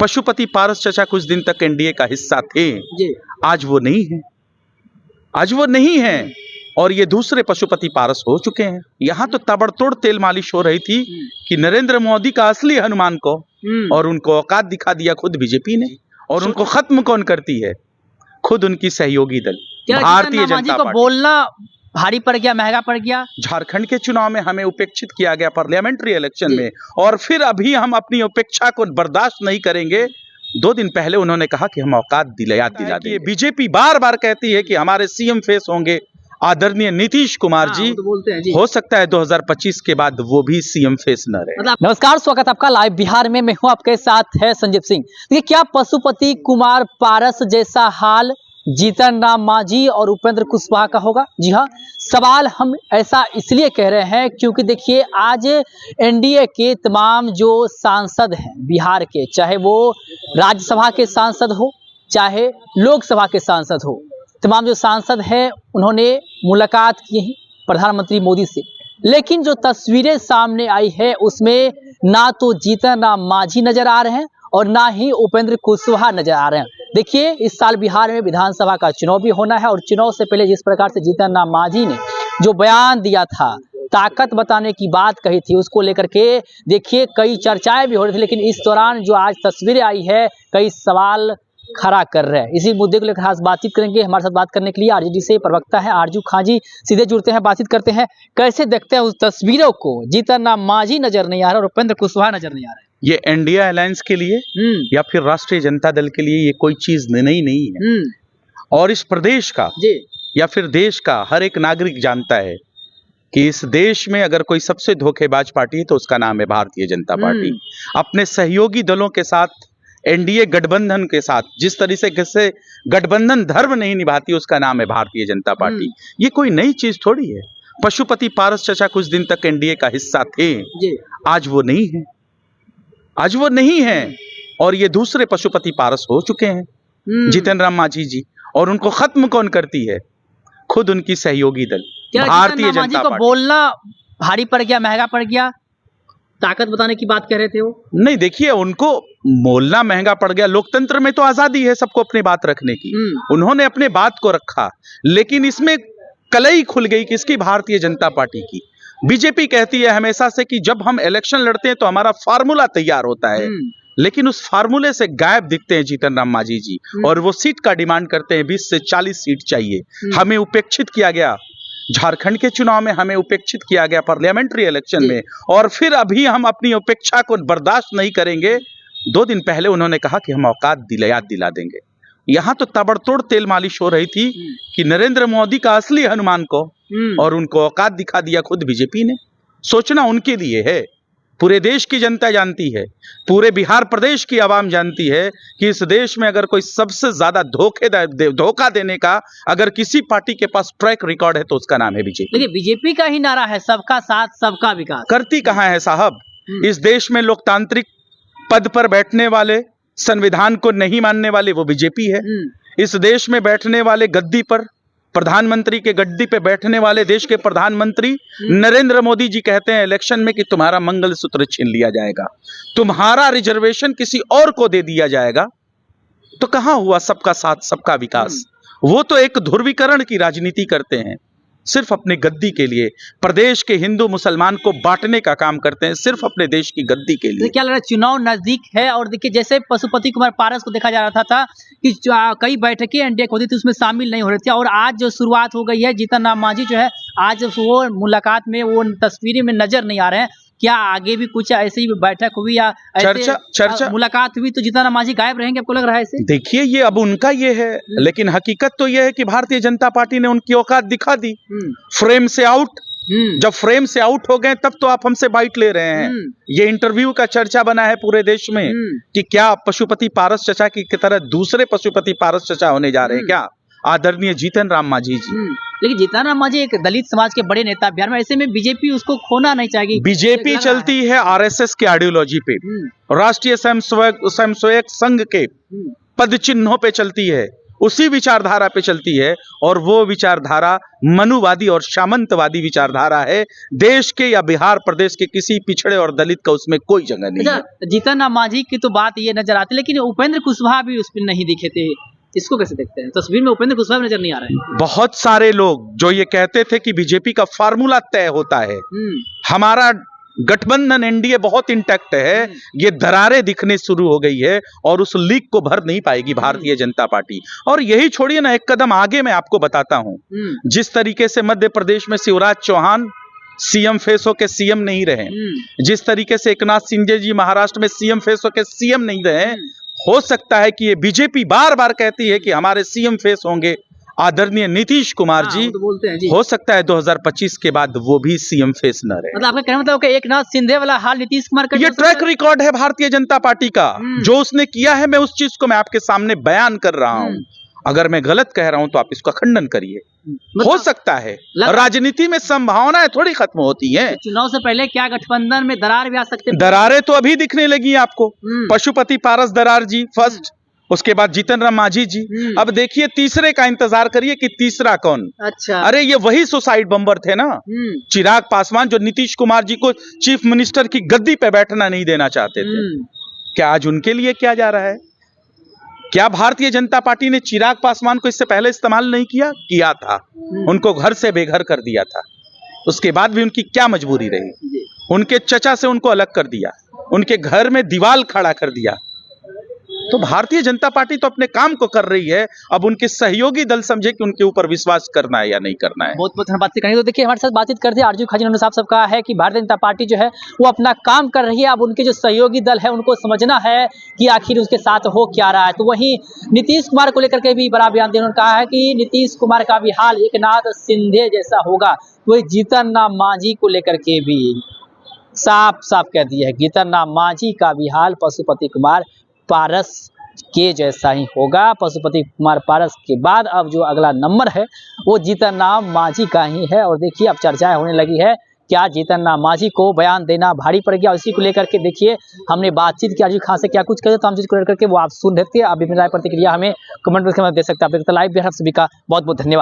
पशुपति पारस चचा कुछ दिन तक एनडीए का हिस्सा थे, आज वो नहीं है, आज वो नहीं है और ये दूसरे पशुपति पारस हो चुके हैं। यहाँ तो ताबड़तोड़ तेल मालिश हो रही थी कि नरेंद्र मोदी का असली हनुमान को, और उनको औकात दिखा दिया खुद बीजेपी ने, और उनको खत्म कौन करती है? खुद उनकी सहयोगी दल भारतीय जनता पार्टी। बोलना भारी पड़ गया, महंगा पड़ गया। झारखंड के चुनाव में हमें उपेक्षित किया गया पार्लियामेंट्री इलेक्शन में, और फिर अभी हम अपनी उपेक्षा को बर्दाश्त नहीं करेंगे। 2 दिन पहले उन्होंने कहा कि हम औकात दिला देंगे। बीजेपी बार बार कहती है कि हमारे सीएम फेस होंगे आदरणीय नीतीश कुमार जी, तो बोलते हैं जी। हो सकता है 2025 के बाद वो भी सीएम फेस न रहे। नमस्कार, स्वागत आपका लाइव बिहार में। मैं हूं आपके साथ है संजीव सिंह। देखिए, क्या पशुपति कुमार पारस जैसा हाल जीतन राम मांझी और उपेंद्र कुशवाहा का होगा? जी हाँ, सवाल हम ऐसा इसलिए कह रहे हैं क्योंकि देखिए, आज एनडीए के तमाम जो सांसद हैं बिहार के, चाहे वो राज्यसभा के सांसद हो चाहे लोकसभा के सांसद हो, तमाम जो सांसद हैं उन्होंने मुलाकात की है प्रधानमंत्री मोदी से। लेकिन जो तस्वीरें सामने आई है उसमें ना तो जीतन राम मांझी नजर आ रहे हैं और ना ही उपेंद्र कुशवाहा नजर आ रहे हैं। देखिए, इस साल बिहार में विधानसभा का चुनाव भी होना है और चुनाव से पहले जिस प्रकार से जीतन राम मांझी ने जो बयान दिया था, ताकत बताने की बात कही थी, उसको लेकर के देखिए कई चर्चाएं भी हो रही थी। लेकिन इस दौरान जो आज तस्वीरें आई है, कई सवाल खड़ा कर रहे हैं। इसी मुद्दे को लेकर खास बातचीत करेंगे। हमारे साथ बात करने के लिए आरजेडी से प्रवक्ता है आरजू खां जी सीधे जुड़ते हैं, बातचीत करते हैं। कैसे देखते हैं उस तस्वीरों को? जीतन राम मांझी नजर नहीं आ रहा और उपेंद्र कुशवाहा नजर नहीं आ रहे। ये एनडीए अलायंस के लिए या फिर राष्ट्रीय जनता दल के लिए ये कोई चीज नई नहीं है, और इस प्रदेश का या फिर देश का हर एक नागरिक जानता है कि इस देश में अगर कोई सबसे धोखेबाज पार्टी है तो उसका नाम है भारतीय जनता पार्टी। अपने सहयोगी दलों के साथ, एनडीए गठबंधन के साथ जिस तरीके से गठबंधन धर्म नहीं निभाती, उसका नाम है भारतीय जनता पार्टी। ये कोई नई चीज थोड़ी है। पशुपति पारस चचा कुछ दिन तक एनडीए का हिस्सा थे, आज वो नहीं है, आज वो नहीं है और ये दूसरे पशुपति पारस हो चुके हैं जीतन राम मांझी जी, और उनको खत्म कौन करती है? खुद उनकी सहयोगी दल भारतीय जनता पार्टी। बोलना भारी पड़ गया, महंगा पड़ गया, ताकत बताने की बात कह रहे थे वो। नहीं, देखिए, उनको बोलना महंगा पड़ गया। लोकतंत्र में तो आजादी है सबको अपनी बात रखने की, उन्होंने अपने बात को रखा, लेकिन इसमें कलई खुल गई किसकी? भारतीय जनता पार्टी की। बीजेपी कहती है हमेशा से कि जब हम इलेक्शन लड़ते हैं तो हमारा फार्मूला तैयार होता है, लेकिन उस फार्मूले से गायब दिखते हैं जीतन राम मांझी जी, और वो सीट का डिमांड करते हैं 20 से 40 सीट चाहिए। हमें उपेक्षित किया गया झारखंड के चुनाव में, हमें उपेक्षित किया गया पार्लियामेंट्री इलेक्शन में, और फिर अभी हम अपनी उपेक्षा को बर्दाश्त नहीं करेंगे। 2 दिन पहले उन्होंने कहा कि हम औकात दिला देंगे। यहाँ तो ताबड़तोड़ तेल मालिश हो रही थी कि नरेंद्र मोदी का असली हनुमान को, और उनको औकात दिखा दिया खुद बीजेपी ने। सोचना उनके लिए है। पूरे देश की जनता जानती है, पूरे बिहार प्रदेश की आवाम जानती है कि इस देश में अगर कोई सबसे ज्यादा धोखा देने का अगर किसी पार्टी के पास ट्रैक रिकॉर्ड है तो उसका नाम है बीजेपी। देखिए, बीजेपी का ही नारा है सबका साथ सबका विकास। करती कहां है साहब? इस देश में लोकतांत्रिक पद पर बैठने वाले, संविधान को नहीं मानने वाले, वो बीजेपी है। इस देश में बैठने वाले गद्दी पर, प्रधानमंत्री के गद्दी पे बैठने वाले देश के प्रधानमंत्री नरेंद्र मोदी जी कहते हैं इलेक्शन में कि तुम्हारा मंगलसूत्र छीन लिया जाएगा, तुम्हारा रिजर्वेशन किसी और को दे दिया जाएगा। तो कहां हुआ सबका साथ सबका विकास? वो तो एक ध्रुवीकरण की राजनीति करते हैं, सिर्फ अपने गद्दी के लिए। प्रदेश के हिंदू मुसलमान को बांटने का काम करते हैं, सिर्फ अपने देश की गद्दी के लिए। क्या लग रहा है, चुनाव नजदीक है और देखिए, जैसे पशुपति कुमार पारस को देखा जा रहा था कि कई बैठकें एनडीए होती थी, उसमें शामिल नहीं हो रही थी, और आज जो शुरुआत हो गई है, जीतन राम मांझी जो है आज वो मुलाकात में, वो तस्वीरें में नजर नहीं आ रहे हैं। क्या आगे भी कुछ ऐसी बैठक हुई या चर्चा मुलाकात हुई तो जीतन राम मांझी गायब रहेंगे? आपको लग रहा है ऐसे? देखिए, ये अब उनका ये है, लेकिन हकीकत तो ये है कि भारतीय जनता पार्टी ने उनकी औकात दिखा दी। फ्रेम से आउट, जब फ्रेम से आउट हो गए तब तो आप हमसे बाइट ले रहे हैं। ये इंटरव्यू का चर्चा बना है पूरे देश में कि क्या पशुपति पारस चचा की तरह दूसरे पशुपति पारस चचा होने जा रहे हैं क्या आदरणीय जीतन राम मांझी जी? लेकिन जीतन राम मांझी एक दलित समाज के बड़े नेता बिहार में, ऐसे में बीजेपी उसको खोना नहीं चाहेगी। बीजेपी चलती है आरएसएस के आइडियोलॉजी पे, राष्ट्रीय स्वयंसेवक संघ के पद चिन्हों पे चलती है, उसी विचारधारा पे चलती है, और वो विचारधारा मनुवादी और सामंतवादी विचारधारा है। देश के या बिहार प्रदेश के किसी पिछड़े और दलित का उसमें कोई जगह नहीं है। अच्छा, जीतन राम मांझी की तो बात ये नजर आती, लेकिन उपेंद्र कुशवाहा भी उसमें नहीं दिखे थे, इसको कैसे देखते हैं? तस्वीर में उपेंद्र कुशवाहा नजर नहीं आ रहे हैं। बहुत सारे लोग जो ये कहते थे कि बीजेपी का फार्मूला तय होता है, हमारा गठबंधन एनडीए बहुत इंटैक्ट है, ये दरारें दिखने शुरू हो गई है और उस लीक को भर नहीं पाएगी भारतीय जनता पार्टी। और यही छोड़िए ना, एक कदम आगे मैं आपको बताता हूं, जिस तरीके से मध्य प्रदेश में शिवराज चौहान सीएम फेस होके सीएम नहीं रहे, जिस तरीके से एकनाथ शिंदे जी महाराष्ट्र में सीएम फेस होके सीएम नहीं रहे, हो सकता है कि ये बीजेपी बार बार कहती है कि हमारे सीएम फेस होंगे आदरणीय नीतीश कुमार जी, तो बोलते हैं जी। हो सकता है 2025 के बाद वो भी सीएम फेस न रहे। मतलब आपका कहना मतलब कि एकनाथ शिंदे वाला हाल नीतीश कुमार का ये ट्रैक रिकॉर्ड है भारतीय जनता पार्टी का, जो उसने किया है, मैं उस चीज को मैं आपके सामने बयान कर रहा हूं। अगर मैं गलत कह रहा हूं तो आप इसका खंडन करिए। हो सकता है, राजनीति में संभावनाएं थोड़ी खत्म होती हैं। चुनाव से पहले क्या गठबंधन में दरार भी आ सकते हैं? दरारें तो अभी दिखने लगी आपको। पशुपति पारस दरार जी फर्स्ट, उसके बाद जीतन राम मांझी जी, अब देखिए तीसरे का इंतजार करिए कि तीसरा कौन। अच्छा, अरे ये वही सुसाइड बम्बर थे ना, चिराग पासवान, जो नीतीश कुमार जी को चीफ मिनिस्टर की गद्दी पे बैठना नहीं देना चाहते थे। क्या आज उनके लिए किया जा रहा है? क्या भारतीय जनता पार्टी ने चिराग पासवान को इससे पहले इस्तेमाल नहीं किया? किया था, उनको घर से बेघर कर दिया था। उसके बाद भी उनकी क्या मजबूरी रही? उनके चचा से उनको अलग कर दिया, उनके घर में दीवार खड़ा कर दिया। तो भारतीय जनता पार्टी तो अपने काम को कर रही है, अब उनके सहयोगी दल समझे कि उनके ऊपर विश्वास करना है या नहीं करना है। बहुत बहुत धन्यवाद करेंगे। तो देखिए हमारे साथ बातचीत करते हैं आरजू खाजी साहब। सब कहा है कि भारतीय जनता पार्टी जो है वो अपना काम कर रही है, अब उनके जो सहयोगी दल है उनको समझना है कि आखिर उसके साथ हो क्या रहा है। तो वहीं नीतीश कुमार को लेकर के भी बड़ा बयान दिया, उन्होंने कहा है कि नीतीश कुमार का भी हाल एकनाथ शिंदे जैसा होगा। वही जीतन राम मांझी को लेकर के भी साफ साफ कह दिया है, जीतन राम मांझी का भी हाल पशुपति कुमार पारस के जैसा ही होगा। पशुपति कुमार पारस के बाद अब जो अगला नंबर है वो जीतन राम मांझी का ही है। और देखिए अब चर्चाएं होने लगी है, क्या जीतन राम मांझी को बयान देना भारी पड़ गया? इसी को लेकर के देखिए हमने बातचीत की आरजू खान से, क्या कुछ कहे तो हम चीज को लेकर के वो आप सुन रहे थे। आप अपनी राय प्रतिक्रिया हमें कमेंट बॉक्स में दे सकते हैं। आप लाइव बिहार सभी का बहुत बहुत धन्यवाद।